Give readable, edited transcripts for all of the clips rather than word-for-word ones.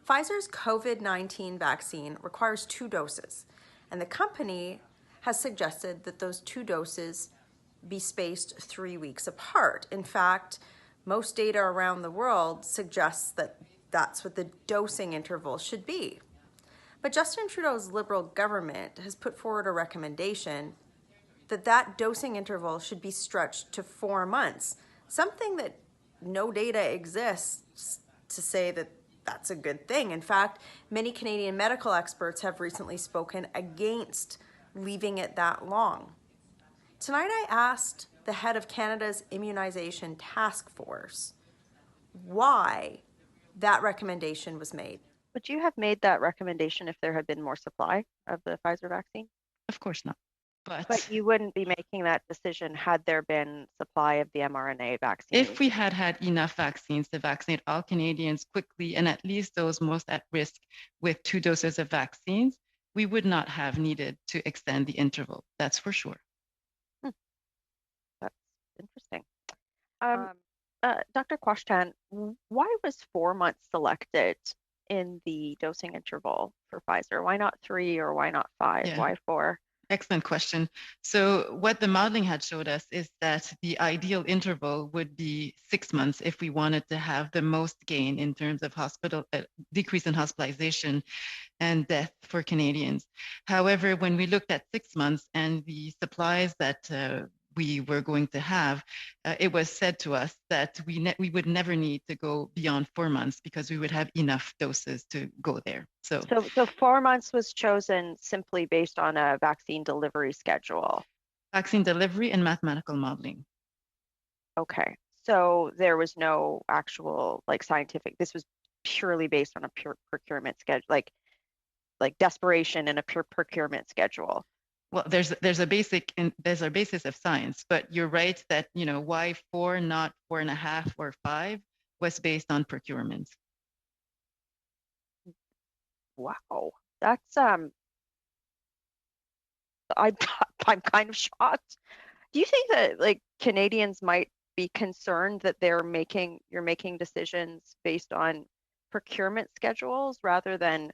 Pfizer's COVID-19 vaccine requires 2 doses, and the company has suggested that those 2 doses be spaced 3 weeks apart. In fact, most data around the world suggests that that's what the dosing interval should be. But Justin Trudeau's Liberal government has put forward a recommendation that that dosing interval should be stretched to 4 months, something that no data exists to say that that's a good thing. In fact, many Canadian medical experts have recently spoken against leaving it that long. Tonight I asked the head of Canada's Immunization Task Force why that recommendation was made. Would you have made that recommendation if there had been more supply of the Pfizer vaccine? Of course not. But you wouldn't be making that decision had there been supply of the mRNA vaccine. If we had had enough vaccines to vaccinate all Canadians quickly, and at least those most at risk with 2 doses of vaccines, we would not have needed to extend the interval. That's for sure. That's interesting. Dr. Quashtan, why was 4 months selected in the dosing interval for Pfizer? Why not 3 or why not 5? Yeah. Why 4? Excellent question. So what the modeling had showed us is that the ideal interval would be 6 months if we wanted to have the most gain in terms of decrease in hospitalization and death for Canadians. However, when we looked at 6 months and the supplies that we were going to have, it was said to us that we would never need to go beyond 4 months because we would have enough doses to go there. So 4 months was chosen simply based on a vaccine delivery schedule. Vaccine delivery and mathematical modeling. Okay, so there was no actual scientific. This was purely based on a pure procurement schedule, like desperation in a pure procurement schedule. Well, there's a basis of science, but you're right that why 4, not 4.5 or 5, was based on procurement. Wow, that's I'm kind of shocked. Do you think that Canadians might be concerned that you're making decisions based on procurement schedules rather than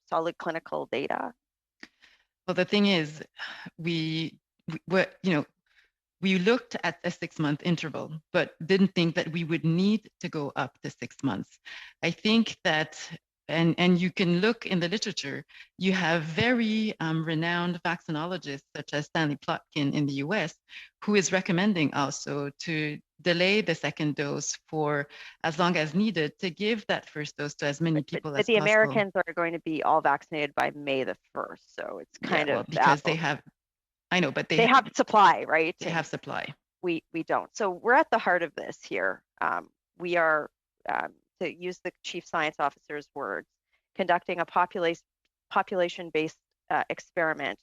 solid clinical data? Well, the thing is, we looked at a 6-month interval, but didn't think that we would need to go up to 6 months. I think that, and you can look in the literature, you have very renowned vaccinologists such as Stanley Plotkin in the US, who is recommending also to delay the second dose for as long as needed to give that first dose to as many people as possible. But the Americans are going to be all vaccinated by May the 1st, so it's kind of because they have, I know, but they have supply, right? They have supply. We don't. So we're at the heart of this here. We are, to use the chief science officer's words, conducting a population-based experiment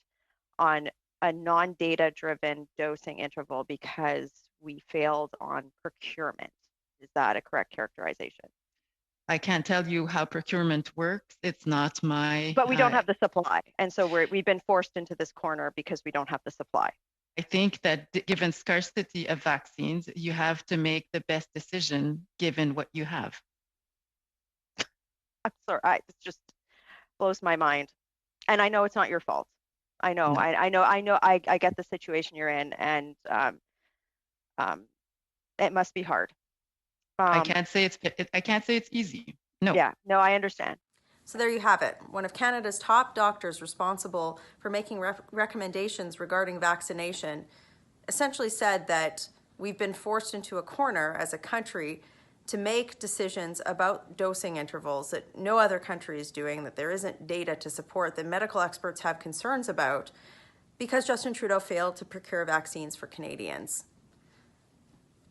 on a non-data driven dosing interval because we failed on procurement. Is that a correct characterization? I can't tell you how procurement works. It's not my... But we don't have the supply. And so we've been forced into this corner because we don't have the supply. I think that given scarcity of vaccines, you have to make the best decision given what you have. I'm sorry, it just blows my mind. And I know it's not your fault. I know, no. I get the situation you're in, and it must be hard. I can't say it's easy. No. Yeah, no, I understand. So there you have it. One of Canada's top doctors responsible for making recommendations regarding vaccination essentially said that we've been forced into a corner as a country to make decisions about dosing intervals that no other country is doing, that there isn't data to support, that medical experts have concerns about, because Justin Trudeau failed to procure vaccines for Canadians.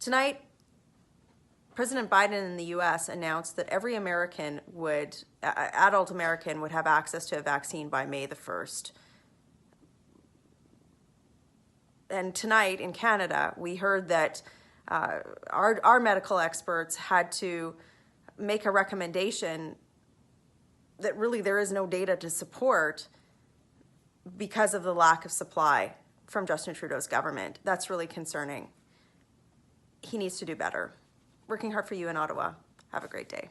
Tonight, President Biden in the US announced that every adult American would have access to a vaccine by May the 1st. And tonight in Canada, we heard that our medical experts had to make a recommendation that really there is no data to support because of the lack of supply from Justin Trudeau's government. That's really concerning. He needs to do better. Working hard for you in Ottawa. Have a great day.